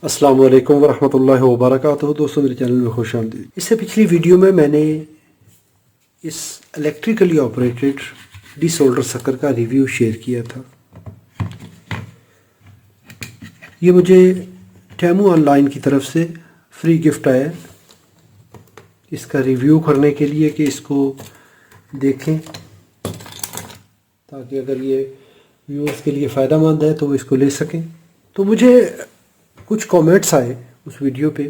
अस्सलाम वालेकुम वरहमतुल्लाहि वबरकातुहू। दोस्तों, मेरे चैनल में खुश आमदीद। इससे पिछली वीडियो में मैंने इस इलेक्ट्रिकली ऑपरेटेड डिसऑर्डर सकर का रिव्यू शेयर किया था। ये मुझे टेमू ऑनलाइन की तरफ से फ्री गिफ्ट आया इसका रिव्यू करने के लिए कि इसको देखें, ताकि अगर ये व्यूअर्स के लिए फ़ायदा मंद है तो वो इसको ले सकें। तो मुझे कुछ कमेंट्स आए उस वीडियो पे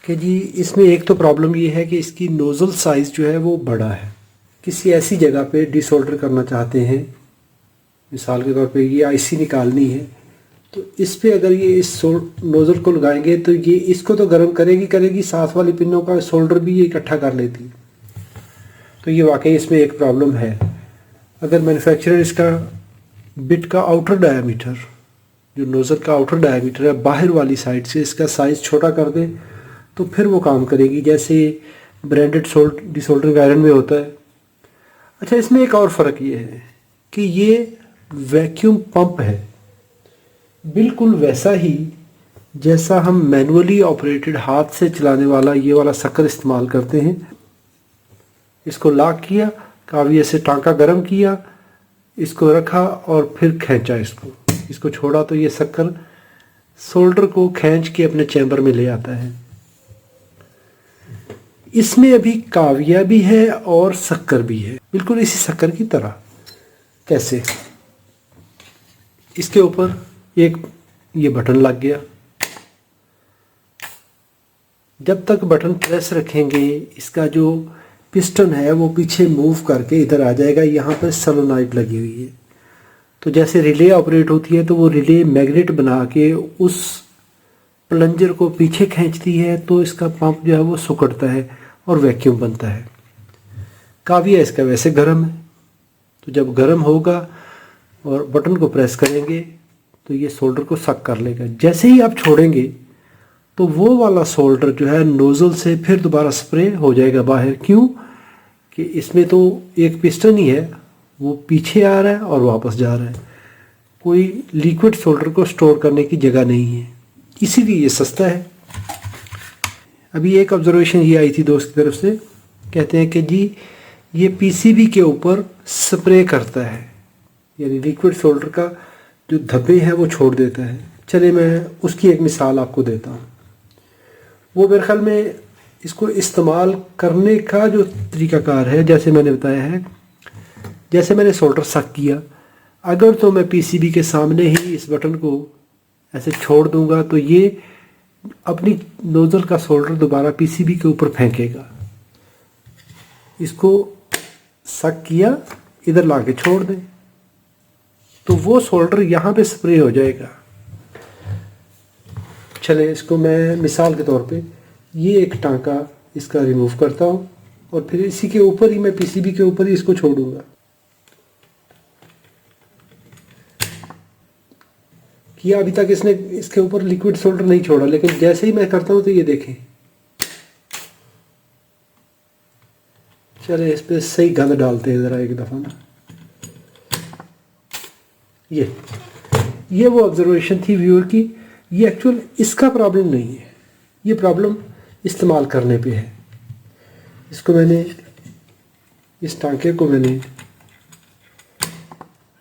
कि जी इसमें एक तो प्रॉब्लम ये है कि इसकी नोज़ल साइज़ जो है वो बड़ा है। किसी ऐसी जगह पे डिसऑर्डर करना चाहते हैं, मिसाल के तौर पे ये आईसी निकालनी है, तो इस पे अगर ये इस नोज़ल को लगाएंगे तो ये इसको तो गर्म करेगी, साथ वाली पिनों का सोल्डर भी ये इकट्ठा कर लेती है। तो ये वाकई इसमें एक प्रॉब्लम है। अगर मैन्युफैक्चरर इसका बिट का आउटर डायामीटर, जो नोज़ल का आउटर डायामीटर है, बाहर वाली साइड से इसका साइज़ छोटा कर दे तो फिर वो काम करेगी, जैसे ब्रांडेड डिसोल्डरिंग आयरन में होता है। अच्छा, इसमें एक और फ़र्क ये है कि ये वैक्यूम पंप है, बिल्कुल वैसा ही जैसा हम मैनुअली ऑपरेटेड हाथ से चलाने वाला ये वाला शक्कर इस्तेमाल करते हैं। इसको लॉक किया, काफ़ी ऐसे टांका गर्म किया, इसको रखा और फिर खींचा, इसको छोड़ा तो ये शक्कर सोल्डर को खींच के अपने चैम्बर में ले आता है। इसमें अभी काविया भी है और शक्कर भी है, बिल्कुल इसी शक्कर की तरह। कैसे? इसके ऊपर एक ये बटन लग गया। जब तक बटन प्रेस रखेंगे इसका जो पिस्टन है वो पीछे मूव करके इधर आ जाएगा। यहाँ पर सोलेनॉइड लगी हुई है, तो जैसे रिले ऑपरेट होती है तो वो रिले मैग्नेट बना के उस प्लंजर को पीछे खींचती है, तो इसका पंप जो है वो सिकुड़ता है और वैक्यूम बनता है। काविया इसका वैसे गर्म है, तो जब गर्म होगा और बटन को प्रेस करेंगे तो ये सोल्डर को सक कर लेगा। जैसे ही आप छोड़ेंगे तो वो वाला सोल्डर जो है नोज़ल से फिर दोबारा स्प्रे हो जाएगा बाहर। क्यों? कि इसमें तो एक पिस्टन ही है, वो पीछे आ रहा है और वापस जा रहा है। कोई लिक्विड सोल्डर को स्टोर करने की जगह नहीं है, इसीलिए ये सस्ता है। अभी एक ऑब्जर्वेशन ये आई थी दोस्त की तरफ से, कहते हैं कि जी ये पीसीबी के ऊपर स्प्रे करता है, यानी लिक्विड सोल्डर का जो धब्बे हैं वो छोड़ देता है। चले मैं उसकी एक मिसाल आपको देता हूँ। वो मेरे ख्याल में इसको इस्तेमाल करने का जो तरीकाकार है, जैसे मैंने बताया है, जैसे मैंने सोल्डर सक किया, अगर तो मैं पीसीबी के सामने ही इस बटन को ऐसे छोड़ दूंगा तो ये अपनी नोज़ल का सोल्डर दोबारा पीसीबी के ऊपर फेंकेगा। इसको सक किया, इधर ला के छोड़ दें तो वो सोल्डर यहाँ पे स्प्रे हो जाएगा। चले इसको मैं मिसाल के तौर पे ये एक टांका इसका रिमूव करता हूँ और फिर इसी के ऊपर ही मैं पीसीबी के ऊपर ही इसको छोड़ूंगा। किया, अभी तक इसने इसके ऊपर लिक्विड सोल्डर नहीं छोड़ा, लेकिन जैसे ही मैं करता हूँ तो ये देखें, चले इस पे सही गंद डालते हैं ज़रा एक दफ़ा ना। ये वो ऑब्जर्वेशन थी व्यूअर की। ये एक्चुअल इसका प्रॉब्लम नहीं है, ये प्रॉब्लम इस्तेमाल करने पे है। इसको मैंने, इस टांके को मैंने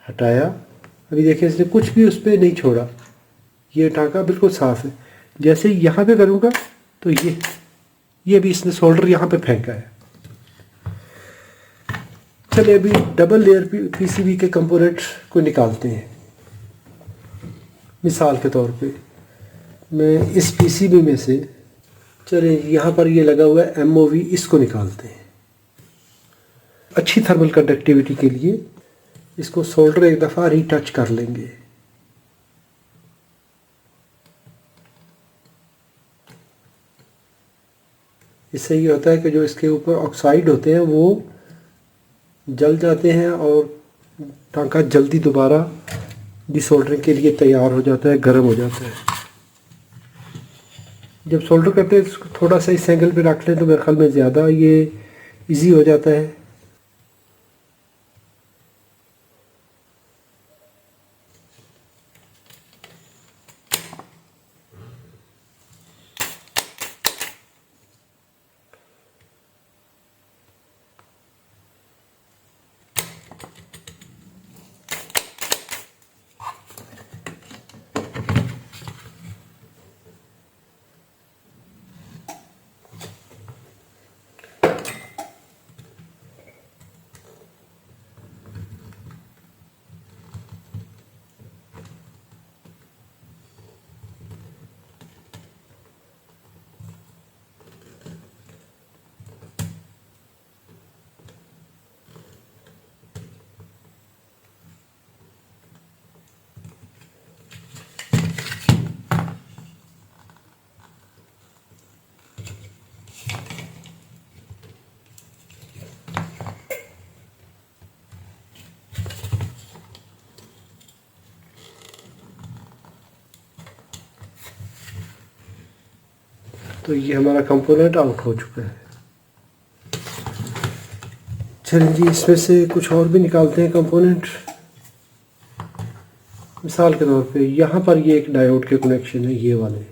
हटाया, अभी देखिए इसने कुछ भी उस पर नहीं छोड़ा, ये टांका बिल्कुल साफ़ है। जैसे ही यहाँ पे करूँगा तो ये भी इसने सोल्डर यहाँ पे फेंका है। चलिए अभी डबल लेयर पीसीबी के कंपोनेंट को निकालते हैं। मिसाल के तौर पे मैं इस पीसीबी में से, चलिए यहाँ पर ये लगा हुआ है एमओवी, इसको निकालते हैं। अच्छी थर्मल कंडक्टिविटी के लिए इसको सोल्डर एक दफ़ा रीटच कर लेंगे। इससे ये होता है कि जो इसके ऊपर ऑक्साइड होते हैं वो जल जाते हैं और टांका जल्दी दोबारा डिसोल्डरिंग के लिए तैयार हो जाता है, गर्म हो जाता है। जब सोल्डर करते हैं इसको थोड़ा सा इस एंगल पे रख लें तो मेरे ख्याल में ज़्यादा ये इजी हो जाता है। तो ये हमारा कंपोनेंट आउट हो चुका है। चलिए जी, इसमें से कुछ और भी निकालते हैं कंपोनेंट। मिसाल के तौर पे यहाँ पर ये एक डायोड के कनेक्शन है, ये वाले,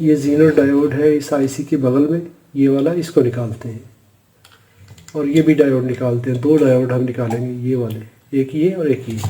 ये जीनर डायोड है इस आईसी के बगल में, ये वाला, इसको निकालते हैं। और ये भी डायोड निकालते हैं, 2 डायोड हम निकालेंगे, ये वाले, एक ये और एक ये।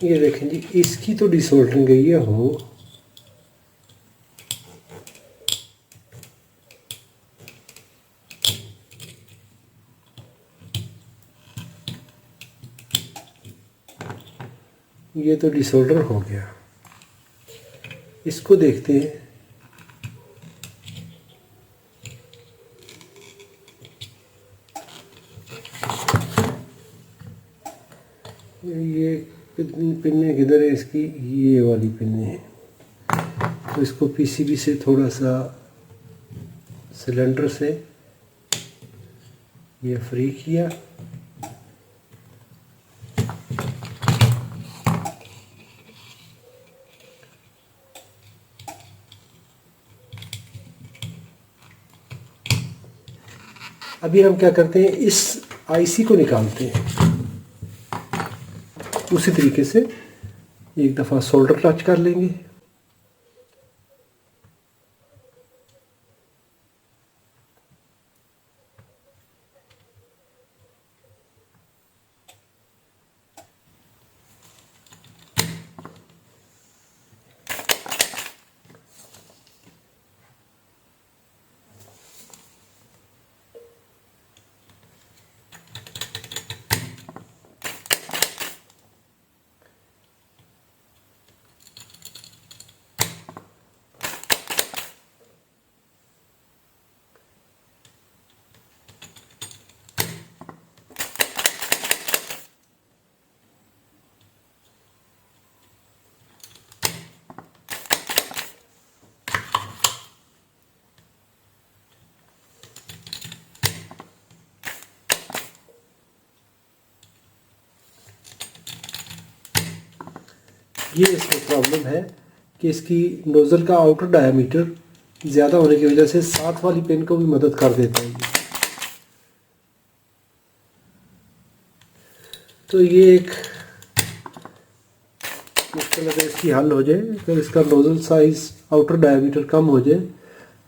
ये देखें जी, इसकी तो डिसोल्डरिंग गई है हो। ये तो डिसोल्डर हो गया। इसको देखते हैं। ये पिन्ने किधर है इसकी, ये वाली पिन्ने है। तो इसको पीसीबी से थोड़ा सा सिलेंडर से ये फ्री किया। अभी हम क्या करते हैं, इस आईसी को निकालते हैं। उसी तरीके से एक दफ़ा सोल्डर टच कर लेंगे। ये इसमें प्रॉब्लम है कि इसकी नोज़ल का आउटर डायमीटर ज़्यादा होने की वजह से साथ वाली पिन को भी मदद कर देता है। तो ये एक मुश्किल अगर इसकी हल हो जाए, अगर इसका नोज़ल साइज़ आउटर डायमीटर कम हो जाए,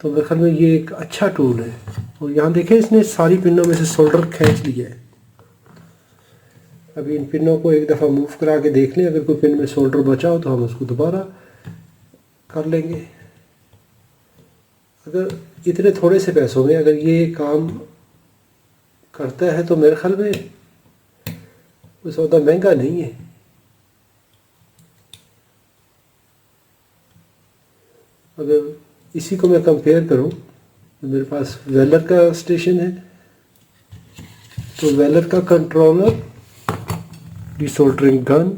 तो मेरे ख्याल में ये एक अच्छा टूल है। और यहाँ देखें, इसने सारी पिनों में से सोल्डर खींच लिया है। अभी इन पिनों को एक दफ़ा मूव करा के देख लें, अगर कोई पिन में सोल्डर बचा हो तो हम उसको दोबारा कर लेंगे। अगर इतने थोड़े से पैसों में अगर ये काम करता है तो मेरे ख्याल में कोई सौदा महंगा नहीं है। अगर इसी को मैं कंपेयर करूं तो मेरे पास वेलर का स्टेशन है, तो वेलर का कंट्रोलर डिसोल्डरिंग गन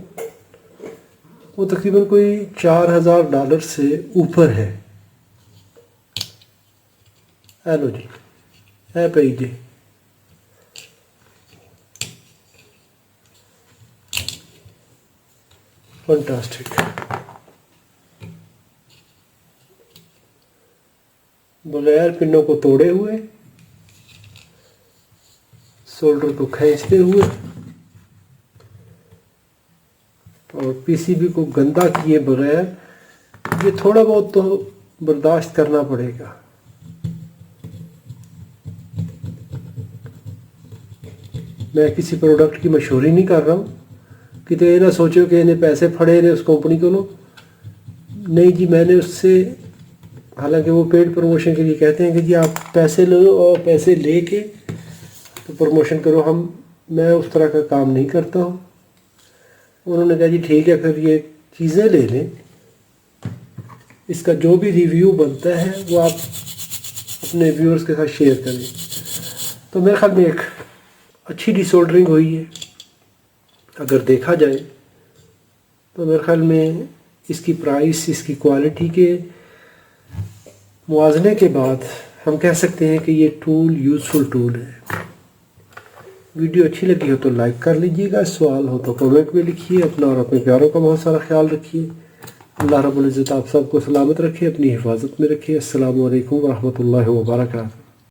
वो तकरीबन कोई $4000 से ऊपर है। हेलो जी, है पे जी। फंटास्टिक। बगैर पिनों को तोड़े हुए, सोल्डर को खींचते हुए और पीसीबी को गंदा किए बगैर ये थोड़ा बहुत तो बर्दाश्त करना पड़ेगा। मैं किसी प्रोडक्ट की मशहूरी नहीं कर रहा हूँ कि तो ये ना सोचो कि इन्हें पैसे फड़े रहे उस कंपनी को लो। नहीं जी, मैंने उससे, हालांकि वो पेड प्रमोशन के लिए कहते हैं कि जी आप पैसे लो और पैसे लेके तो प्रमोशन करो, मैं उस तरह का काम नहीं करता हूँ। उन्होंने कहा जी ठीक है, फिर ये चीज़ें ले लें, इसका जो भी रिव्यू बनता है वो आप अपने व्यूअर्स के साथ शेयर करें। तो मेरे ख्याल में एक अच्छी डिसोल्डरिंग हुई है। अगर देखा जाए तो मेरे ख्याल में इसकी प्राइस, इसकी क्वालिटी के मुआवजे के बाद हम कह सकते हैं कि ये टूल यूज़फुल टूल है। वीडियो अच्छी लगी हो तो लाइक कर लीजिएगा, सवाल हो तो कमेंट में लिखिए। अपना और अपने प्यारों का बहुत सारा ख्याल रखिए। अल्लाह रब्बुल इज़्ज़त आप सबको सलामत रखे, अपनी हिफाजत में रखे। अस्सलामु अलैकुम व रहमतुल्लाहि व बरकातहू।